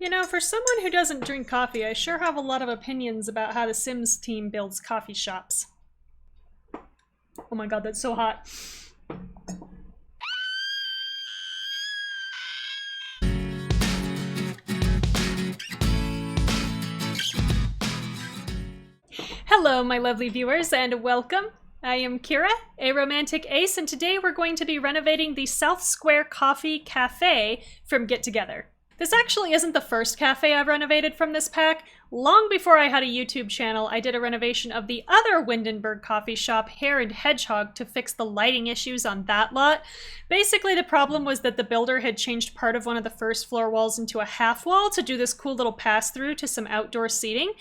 You know, for someone who doesn't drink coffee, I sure have a lot of opinions about how the Sims team builds coffee shops. Oh my god, that's so hot. Hello, my lovely viewers, and welcome. I am Kira, a romantic ace, and today we're going to be renovating the South Square Coffee Cafe from Get Together. This actually isn't the first cafe I've renovated from this pack. Long before I had a YouTube channel, I did a renovation of the other Windenburg coffee shop, Hare and Hedgehog, to fix the lighting issues on that lot. Basically, the problem was that the builder had changed part of one of the first floor walls into a half wall to do this cool little pass-through to some outdoor seating.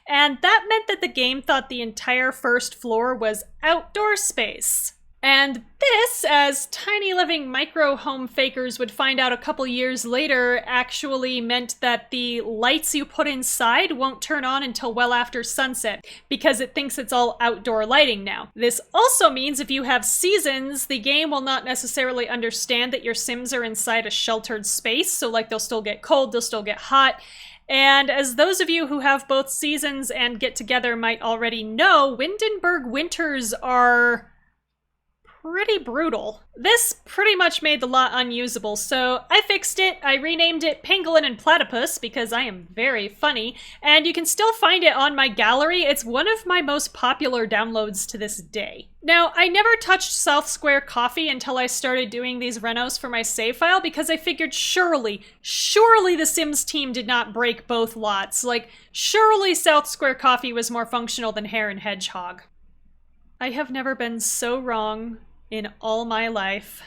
And that meant that the game thought the entire first floor was outdoor space. And this, as tiny living micro home fakers would find out a couple years later, actually meant that the lights you put inside won't turn on until well after sunset, because it thinks it's all outdoor lighting now. This also means if you have seasons, the game will not necessarily understand that your Sims are inside a sheltered space, so like they'll still get cold, they'll still get hot. And as those of you who have both seasons and Get Together might already know, Windenburg winters are pretty brutal. This pretty much made the lot unusable, so I fixed it. I renamed it Pangolin and Platypus because I am very funny, and you can still find it on my gallery. It's one of my most popular downloads to this day. Now, I never touched South Square Coffee until I started doing these renos for my save file because I figured surely the Sims team did not break both lots. Like, surely South Square Coffee was more functional than Hare and Hedgehog. I have never been so wrong in all my life.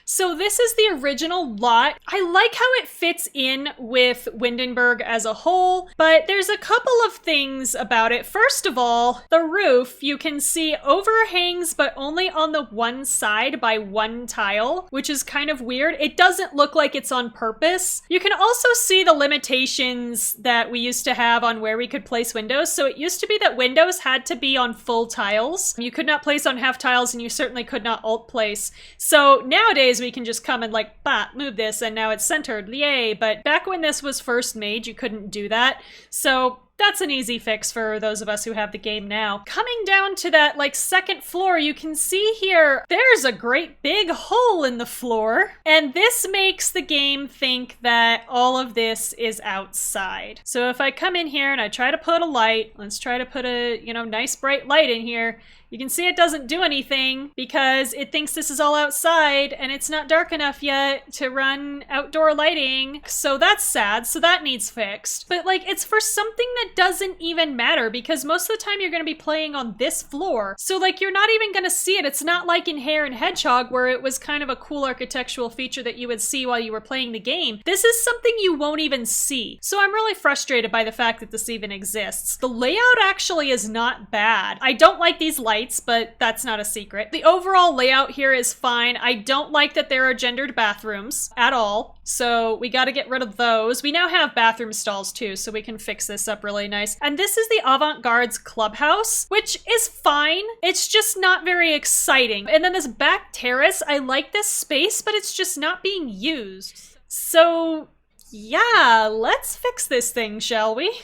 So this is the original lot. I like how it fits in with Windenburg as a whole, but there's a couple of things about it. First of all, the roof, you can see overhangs, but only on the one side by one tile, which is kind of weird. It doesn't look like it's on purpose. You can also see the limitations that we used to have on where we could place windows. So it used to be that windows had to be on full tiles. You could not place on half tiles, and you certainly could not alt place. So nowadays, we can just come and like, move this, and now it's centered, yay. But back when this was first made, you couldn't do that. So that's an easy fix for those of us who have the game now. Coming down to that like second floor, you can see here, there's a great big hole in the floor. And this makes the game think that all of this is outside. So if I come in here and I try to put a light, let's try to put a, nice bright light in here. You can see it doesn't do anything because it thinks this is all outside and it's not dark enough yet to run outdoor lighting. So that's sad, so that needs fixed. But like, it's for something that doesn't even matter because most of the time you're gonna be playing on this floor. So like, you're not even gonna see it. It's not like in Hare and Hedgehog where it was kind of a cool architectural feature that you would see while you were playing the game. This is something you won't even see. So I'm really frustrated by the fact that this even exists. The layout actually is not bad. I don't like these lights, but that's not a secret. The overall layout here is fine. I don't like that there are gendered bathrooms at all, so we got to get rid of those. We now have bathroom stalls too, so we can fix this up really nice. And this is the Avant-Garde's clubhouse, which is fine. It's just not very exciting. And then this back terrace, I like this space, but it's just not being used. So yeah, let's fix this thing, shall we?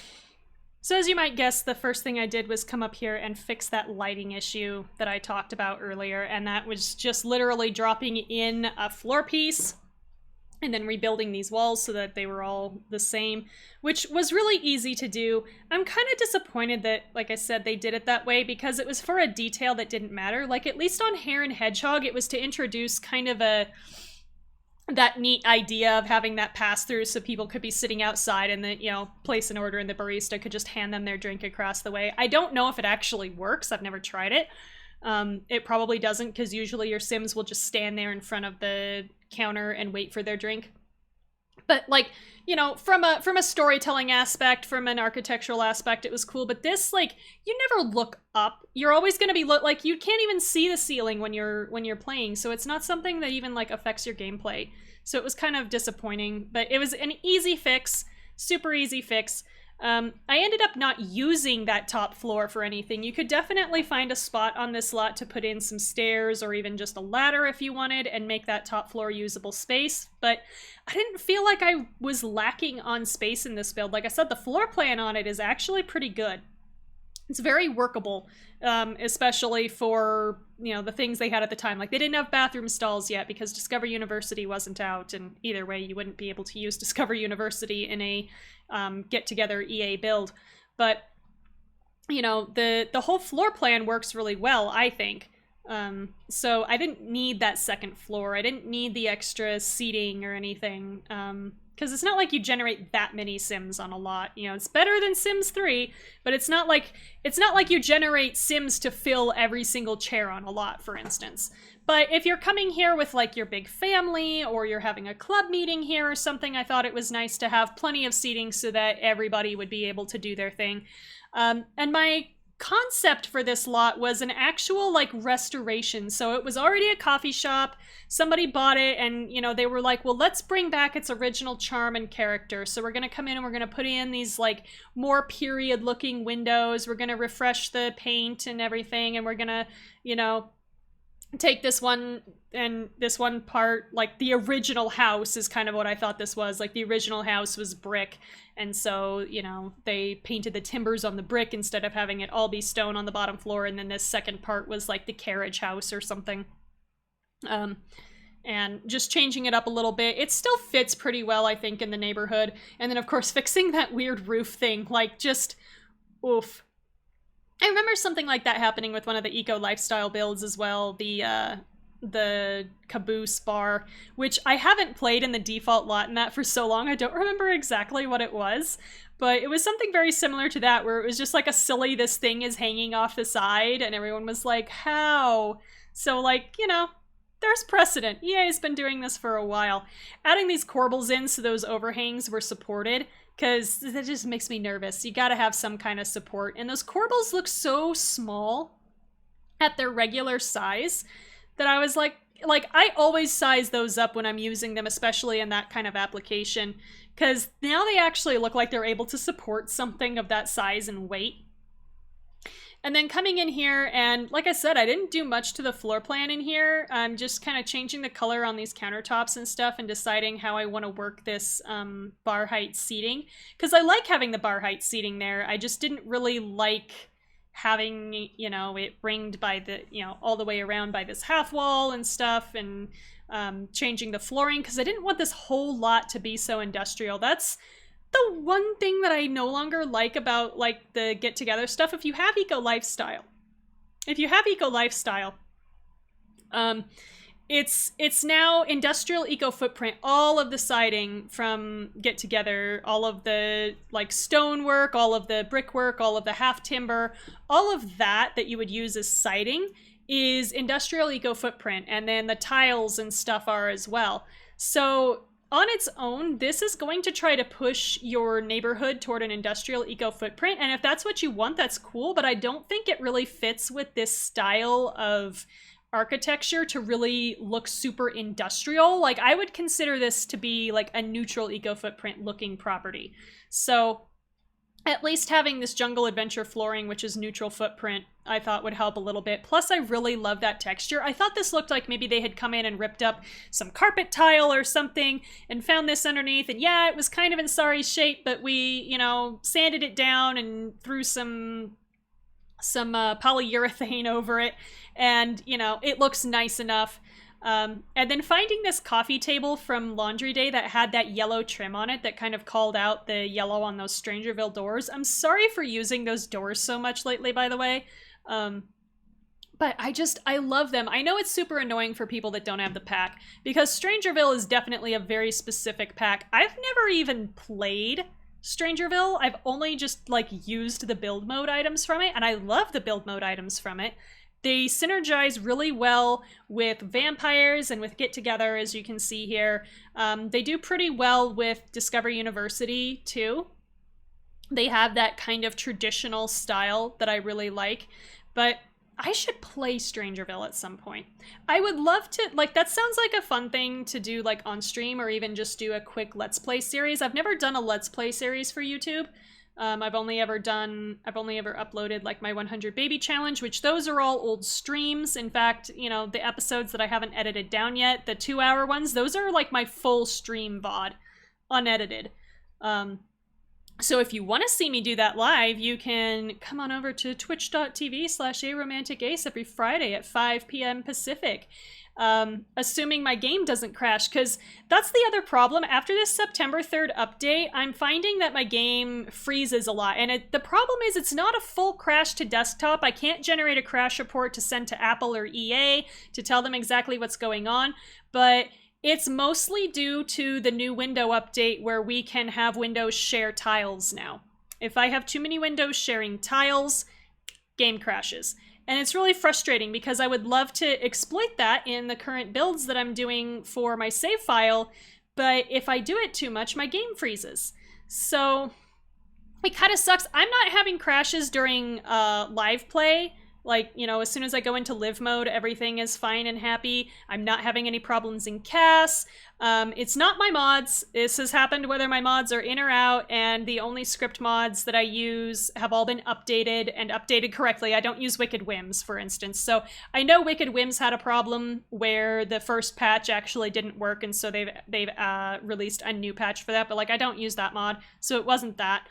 So as you might guess, the first thing I did was come up here and fix that lighting issue that I talked about earlier, and that was just literally dropping in a floor piece and then rebuilding these walls so that they were all the same, which was really easy to do. I'm kind of disappointed that, like I said, they did it that way because it was for a detail that didn't matter. Like, at least on Hare and Hedgehog, it was to introduce kind of that neat idea of having that pass through so people could be sitting outside and then, place an order and the barista could just hand them their drink across the way. I don't know if it actually works. I've never tried it. It probably doesn't because usually your Sims will just stand there in front of the counter and wait for their drink. But like, from a storytelling aspect, from an architectural aspect, it was cool. But this, like, you never look up. You're always going to be like, you can't even see the ceiling when you're playing. So it's not something that even like affects your gameplay. So it was kind of disappointing, but it was an easy fix, super easy fix. I ended up not using that top floor for anything. You could definitely find a spot on this lot to put in some stairs or even just a ladder if you wanted and make that top floor usable space, but I didn't feel like I was lacking on space in this build. Like I said, the floor plan on it is actually pretty good. It's very workable, especially for, you know, the things they had at the time. Like, they didn't have bathroom stalls yet because Discover University wasn't out, and either way, you wouldn't be able to use Discover University in a get-together EA build. But, you know, the whole floor plan works really well, I think. So I didn't need that second floor. I didn't need the extra seating or anything. Because it's not like you generate that many Sims on a lot. You know, it's better than Sims 3, but it's not like you generate Sims to fill every single chair on a lot, for instance. But if you're coming here with like your big family or you're having a club meeting here or something, I thought it was nice to have plenty of seating so that everybody would be able to do their thing. And my concept for this lot was an actual like restoration. So it was already a coffee shop. Somebody bought it and, you know, they were like, well, let's bring back its original charm and character. So we're going to come in and we're going to put in these like more period looking windows. We're going to refresh the paint and everything. And we're going to, you know, take this one and this one part, like the original house is kind of what I thought this was. Like the original house was brick. And so, you know, they painted the timbers on the brick instead of having it all be stone on the bottom floor. And then this second part was like the carriage house or something. And just changing it up a little bit. It still fits pretty well, I think, in the neighborhood. And then, of course, fixing that weird roof thing, like just, oof. I remember something like that happening with one of the eco lifestyle builds as well, the Caboose Bar, which I haven't played in the default lot in that for so long, I don't remember exactly what it was, but it was something very similar to that, where it was just like a silly, this thing is hanging off the side, and everyone was like, how? So, like, you know, there's precedent. EA has been doing this for a while. Adding these corbels in so those overhangs were supported, because that just makes me nervous. You gotta have some kind of support. And those corbels look so small at their regular size that I was like I always size those up when I'm using them, especially in that kind of application, because now they actually look like they're able to support something of that size and weight. And then coming in here, and like I said, I didn't do much to the floor plan in here. I'm just kind of changing the color on these countertops and stuff and deciding how I want to work this bar height seating. Because I like having the bar height seating there. I just didn't really like having, you know, it ringed by the, you know, all the way around by this half wall and stuff, and changing the flooring, because I didn't want this whole lot to be so industrial. That's the one thing that I no longer like about like the get together stuff. If you have eco lifestyle, it's now industrial eco footprint. All of the siding from get together, all of the like stonework, all of the brickwork, all of the half timber, all of that you would use as siding is industrial eco footprint, and then the tiles and stuff are as well. So on its own, this is going to try to push your neighborhood toward an industrial eco footprint, and if that's what you want, that's cool, but I don't think it really fits with this style of architecture to really look super industrial. Like, I would consider this to be like a neutral eco footprint looking property. So at least having this jungle adventure flooring, which is neutral footprint, I thought would help a little bit. Plus, I really love that texture. I thought this looked like maybe they had come in and ripped up some carpet tile or something and found this underneath. And yeah, it was kind of in sorry shape, but we, you know, sanded it down and threw some polyurethane over it. And, you know, it looks nice enough. And then finding this coffee table from Laundry Day that had that yellow trim on it that kind of called out the yellow on those Strangerville doors. I'm sorry for using those doors so much lately, by the way. But I love them. I know it's super annoying for people that don't have the pack, because Strangerville is definitely a very specific pack. I've never even played Strangerville. I've only just like used the build mode items from it, and I love the build mode items from it. They synergize really well with vampires and with Get Together, as you can see here. They do pretty well with Discover University, too. They have that kind of traditional style that I really like. But I should play Strangerville at some point. I would love to, like, that sounds like a fun thing to do, like, on stream, or even just do a quick Let's Play series. I've never done a Let's Play series for YouTube. I've only ever uploaded like my 100 baby challenge, which those are all old streams. In fact, you know, the episodes that I haven't edited down yet, the 2-hour ones, those are like my full stream VOD, unedited. So if you want to see me do that live, you can come on over to twitch.tv/aromanticace every Friday at 5 p.m. Pacific. Assuming my game doesn't crash, because that's the other problem. After this September 3rd update, I'm finding that my game freezes a lot, and the problem is it's not a full crash to desktop. I can't generate a crash report to send to Apple or EA to tell them exactly what's going on, but it's mostly due to the new window update where we can have Windows share tiles now. If I have too many windows sharing tiles, game crashes. And it's really frustrating because I would love to exploit that in the current builds that I'm doing for my save file, but if I do it too much, my game freezes. So it kind of sucks. I'm not having crashes during live play. Like, you know, as soon as I go into live mode, everything is fine and happy. I'm not having any problems in CAS. It's not my mods. This has happened whether my mods are in or out, and the only script mods that I use have all been updated and updated correctly. I don't use Wicked Whims, for instance. So I know Wicked Whims had a problem where the first patch actually didn't work, and so they've released a new patch for that, but like I don't use that mod, so it wasn't that.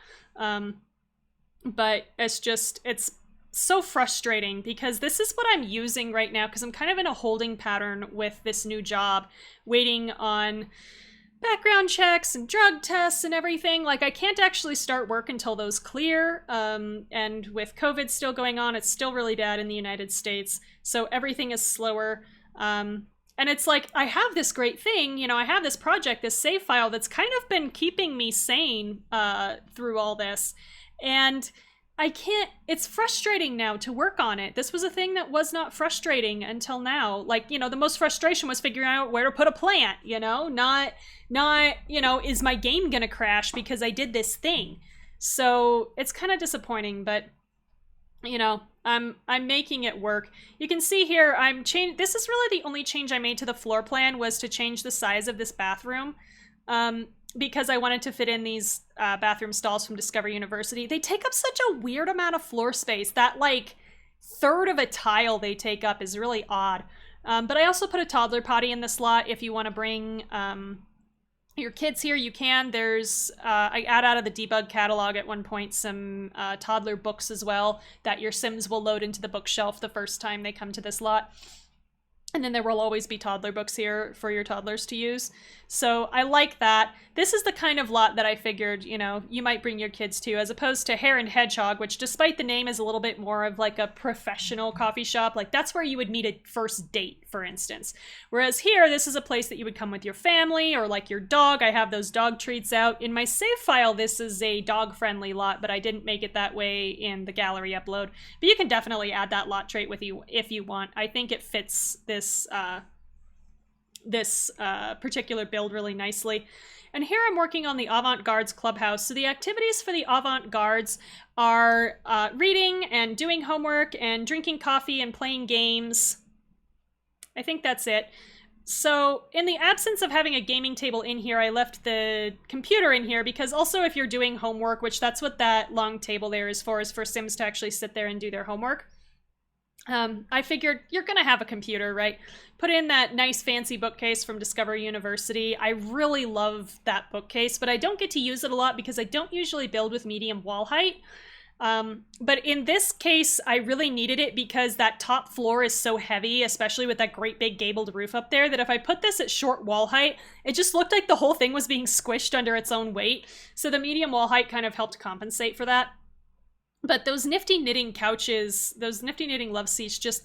But it's so frustrating because this is what I'm using right now, because I'm kind of in a holding pattern with this new job, waiting on background checks and drug tests and everything. Like, I can't actually start work until those clear, and with COVID still going on, it's still really bad in the United States, so everything is slower. And it's like, I have this great thing, you know, I have this project, this save file that's kind of been keeping me sane through all this, and I can't, it's frustrating now to work on it. This was a thing that was not frustrating until now. Like, you know, the most frustration was figuring out where to put a plant, you know, not, you know, is my game gonna crash because I did this thing? So it's kind of disappointing, but, you know, I'm making it work. You can see here, this is really the only change I made to the floor plan, was to change the size of this bathroom. Because I wanted to fit in these bathroom stalls from Discovery University. They take up such a weird amount of floor space. That, like, third of a tile they take up is really odd. But I also put a toddler potty in the slot. If you want to bring your kids here, you can. There's, I add out of the debug catalog at one point some toddler books as well that your Sims will load into the bookshelf the first time they come to this lot. And then there will always be toddler books here for your toddlers to use. So I like that. This is the kind of lot that I figured, you know, you might bring your kids to, as opposed to Hare and Hedgehog, which despite the name is a little bit more of like a professional coffee shop. Like, that's where you would meet a first date, for instance. Whereas here, this is a place that you would come with your family or like your dog. I have those dog treats out. In my save file, this is a dog-friendly lot, but I didn't make it that way in the gallery upload. But you can definitely add that lot trait with you if you want. I think it fits this particular build really nicely. And here I'm working on the Avant-Garde's clubhouse. So the activities for the Avant-Gardes are reading and doing homework and drinking coffee and playing games. I think that's it. So in the absence of having a gaming table in here, I left the computer in here because also if you're doing homework, which that's what that long table there is for Sims to actually sit there and do their homework. I figured you're gonna have a computer, right? Put in that nice fancy bookcase from Discovery University. I really love that bookcase, but I don't get to use it a lot because I don't usually build with medium wall height. But in this case, I really needed it because that top floor is so heavy, especially with that great big gabled roof up there, that if I put this at short wall height, it just looked like the whole thing was being squished under its own weight. So the medium wall height kind of helped compensate for that. But those nifty knitting couches, those nifty knitting love seats, just,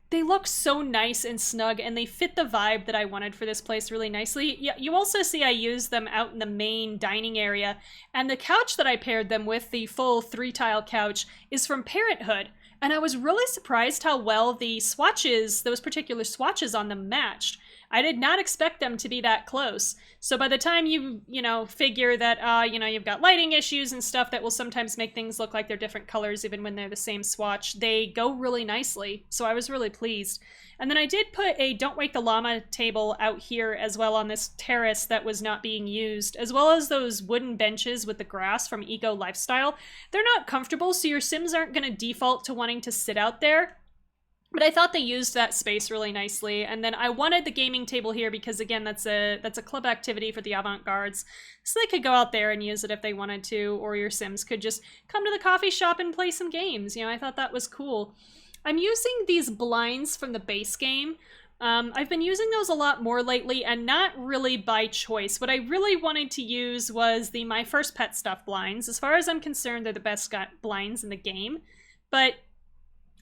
they look so nice and snug, and they fit the vibe that I wanted for this place really nicely. Yeah, you also see I use them out in the main dining area, and the couch that I paired them with, the full 3-tile couch, is from Parenthood. And I was really surprised how well the swatches, those particular swatches on them matched. I did not expect them to be that close. So by the time you figure that, you've got lighting issues and stuff that will sometimes make things look like they're different colors even when they're the same swatch, they go really nicely. So I was really pleased. And then I did put a Don't Wake the Llama table out here as well on this terrace that was not being used, as well as those wooden benches with the grass from Eco Lifestyle. They're not comfortable, so your Sims aren't going to default to wanting to sit out there. But I thought they used that space really nicely. And then I wanted the gaming table here because, again, that's a club activity for the avant-gardes. So they could go out there and use it if they wanted to, or your Sims could just come to the coffee shop and play some games. I thought that was cool. I'm using these blinds from the base game. I've been using those a lot more lately, and not really by choice. What I really wanted to use was the My First Pet Stuff blinds. As far as I'm concerned, they're the best blinds in the game. But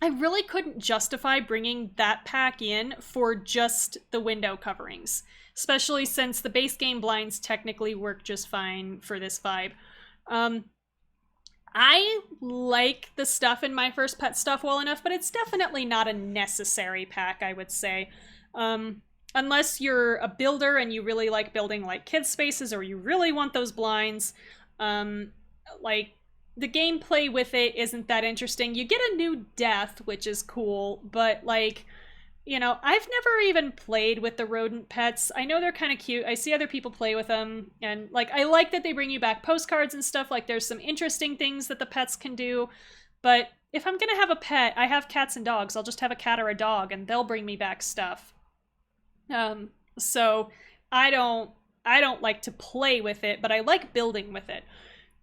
I really couldn't justify bringing that pack in for just the window coverings, especially since the base game blinds technically work just fine for this vibe. I like the stuff in My First Pet Stuff well enough, but it's definitely not a necessary pack, I would say. Unless you're a builder and you really like building like kids spaces, or you really want those blinds, like the gameplay with it isn't that interesting. You get a new death, which is cool, but like, I've never even played with the rodent pets. I know they're kind of cute. I see other people play with them, and like, I like that they bring you back postcards and stuff. Like, there's some interesting things that the pets can do, but if I'm gonna have a pet, I have cats and dogs. I'll just have a cat or a dog, and they'll bring me back stuff. So I don't like to play with it, but I like building with it.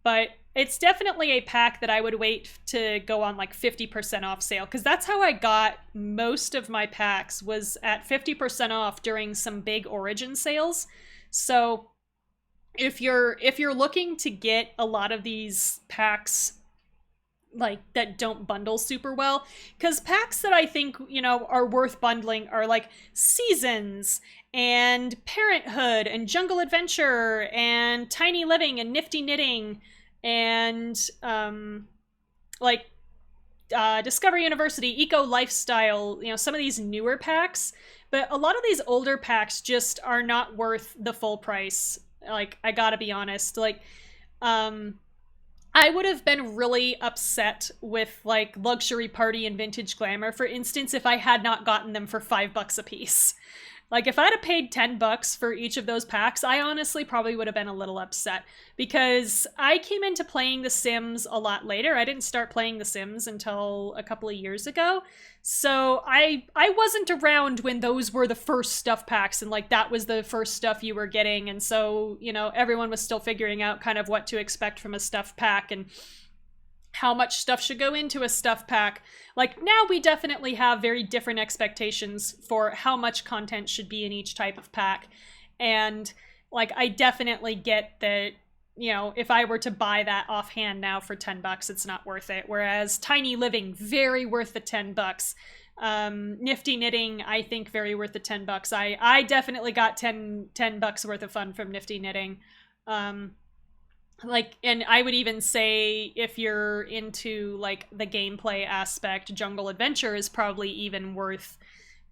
But it's definitely a pack that I would wait to go on like 50% off sale, because that's how I got most of my packs, was at 50% off during some big Origin sales. So if you're looking to get a lot of these packs like that don't bundle super well, because packs that I think are worth bundling are like Seasons and Parenthood and Jungle Adventure and Tiny Living and Nifty Knitting and Discovery University, Eco Lifestyle, some of these newer packs. But a lot of these older packs just are not worth the full price. Like, I gotta be honest. Like, I would have been really upset with like Luxury Party and Vintage Glamour, for instance, if I had not gotten them for $5 a piece. Like, if I'd have paid $10 for each of those packs, I honestly probably would have been a little upset, because I came into playing The Sims a lot later. I didn't start playing The Sims until a couple of years ago. So I wasn't around when those were the first stuff packs, and like that was the first stuff you were getting. And so, everyone was still figuring out kind of what to expect from a stuff pack and how much stuff should go into a stuff pack. Like, now we definitely have very different expectations for how much content should be in each type of pack. And like, I definitely get that, if I were to buy that offhand now for $10, it's not worth it. Whereas Tiny Living, very worth the $10. Nifty Knitting, I think very worth the $10. I definitely got $10 worth of fun from Nifty Knitting. Like, and I would even say, if you're into like the gameplay aspect, Jungle Adventure is probably even worth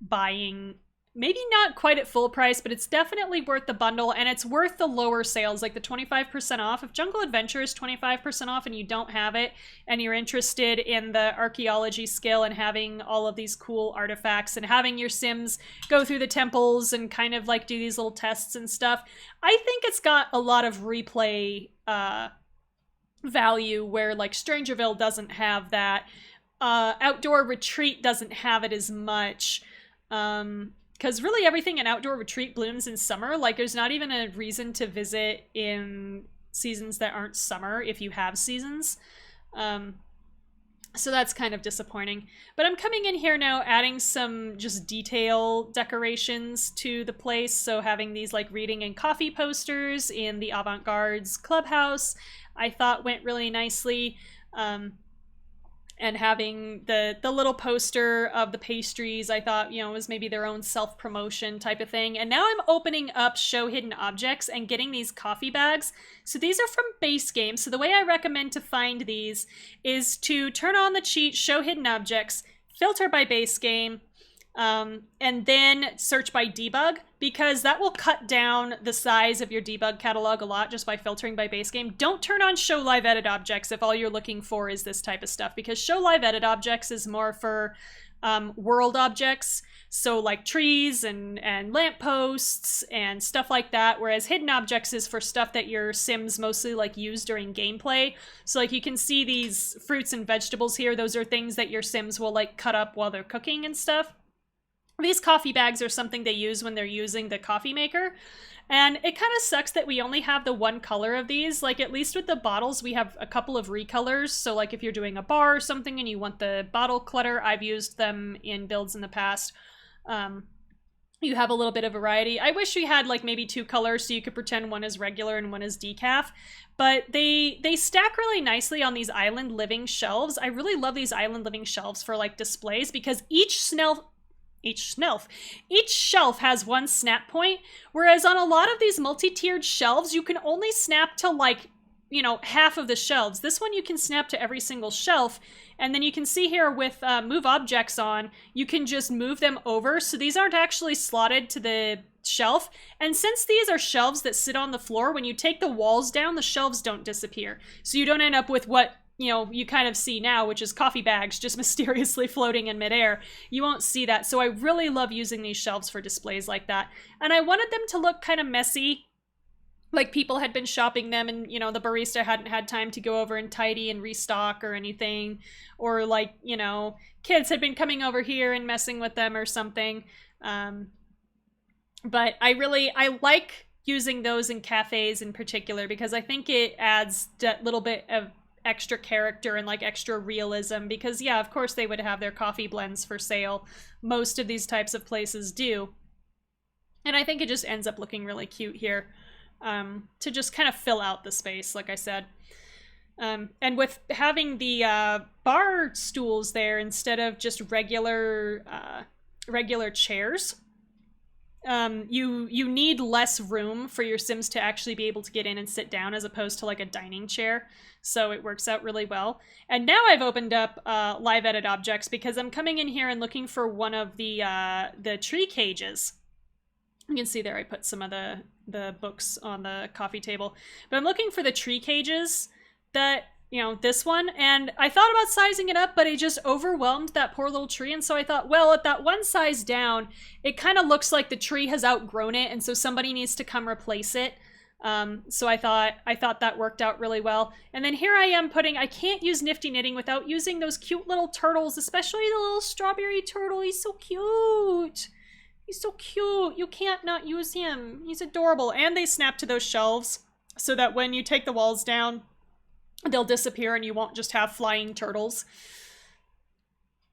buying. Maybe not quite at full price, but it's definitely worth the bundle, and it's worth the lower sales, like the 25% off. If Jungle Adventure is 25% off and you don't have it, and you're interested in the archaeology skill and having all of these cool artifacts and having your Sims go through the temples and kind of like do these little tests and stuff, I think it's got a lot of replay value, where like Strangerville doesn't have that. Outdoor Retreat doesn't have it as much. Because really everything in Outdoor Retreat blooms in summer. Like, there's not even a reason to visit in seasons that aren't summer if you have seasons. So that's kind of disappointing. But I'm coming in here now adding some just detail decorations to the place. So having these like reading and coffee posters in the Avant-Garde's clubhouse, I thought went really nicely. And having the little poster of the pastries, I thought, was maybe their own self-promotion type of thing. And now I'm opening up Show Hidden Objects and getting these coffee bags. So these are from base game. So the way I recommend to find these is to turn on the cheat, Show Hidden Objects, filter by base game, and then search by debug, because that will cut down the size of your debug catalog a lot just by filtering by base game. Don't turn on show live edit objects if all you're looking for is this type of stuff, because show live edit objects is more for world objects, so like trees and lampposts and stuff like that, whereas hidden objects is for stuff that your Sims mostly like use during gameplay. So like you can see these fruits and vegetables here, those are things that your Sims will like cut up while they're cooking and stuff. These coffee bags are something they use when they're using the coffee maker. And it kind of sucks that we only have the one color of these. Like, at least with the bottles, we have a couple of recolors. So, like, if you're doing a bar or something and you want the bottle clutter, I've used them in builds in the past. You have a little bit of variety. I wish we had, like, maybe two colors so you could pretend one is regular and one is decaf. But they stack really nicely on these island living shelves. I really love these island living shelves for, like, displays, because each shelf has one snap point, whereas on a lot of these multi-tiered shelves, you can only snap to like, you know, half of the shelves. This one you can snap to every single shelf, and then you can see here with move objects on, you can just move them over, so these aren't actually slotted to the shelf. And since these are shelves that sit on the floor, when you take the walls down, the shelves don't disappear. So you don't end up with what, you know, you kind of see now, which is coffee bags just mysteriously floating in midair. You won't see that. So I really love using these shelves for displays like that. And I wanted them to look kind of messy, like people had been shopping them and, you know, the barista hadn't had time to go over and tidy and restock or anything. Or like, you know, kids had been coming over here and messing with them or something. But I like using those in cafes in particular, because I think it adds that little bit of extra character and like extra realism, because yeah, of course they would have their coffee blends for sale. Most of these types of places do. And I think it just ends up looking really cute here, to just kind of fill out the space, like I said. And with having the bar stools there instead of just regular chairs, you need less room for your Sims to actually be able to get in and sit down, as opposed to like a dining chair. So it works out really well. And now I've opened up live edit objects, because I'm coming in here and looking for one of the tree cages. You can see there I put some of the books on the coffee table. But I'm looking for the tree cages that, you know, this one. And I thought about sizing it up, but it just overwhelmed that poor little tree. And so I thought, well, at that one size down, it kind of looks like the tree has outgrown it, and so somebody needs to come replace it. So I thought that worked out really well. And then here I am I can't use Nifty Knitting without using those cute little turtles, especially the little strawberry turtle. He's so cute. He's so cute. You can't not use him. He's adorable. And they snap to those shelves so that when you take the walls down, they'll disappear and you won't just have flying turtles.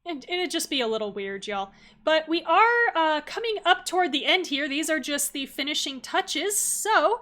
And it'd just be a little weird, y'all. But we are coming up toward the end here. These are just the finishing touches. So,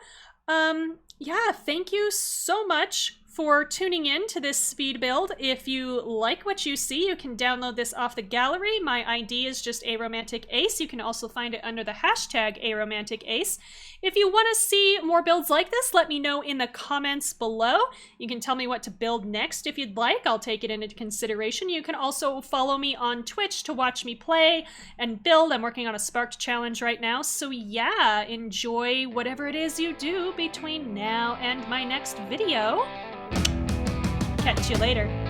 yeah, thank you so much for tuning in to this speed build. If you like what you see, you can download this off the gallery. My ID is just aromanticace. You can also find it under the hashtag aromanticace. If you want to see more builds like this, let me know in the comments below. You can tell me what to build next if you'd like. I'll take it into consideration. You can also follow me on Twitch to watch me play and build. I'm working on a Sparked challenge right now. So yeah, enjoy whatever it is you do between now and my next video. Catch you later.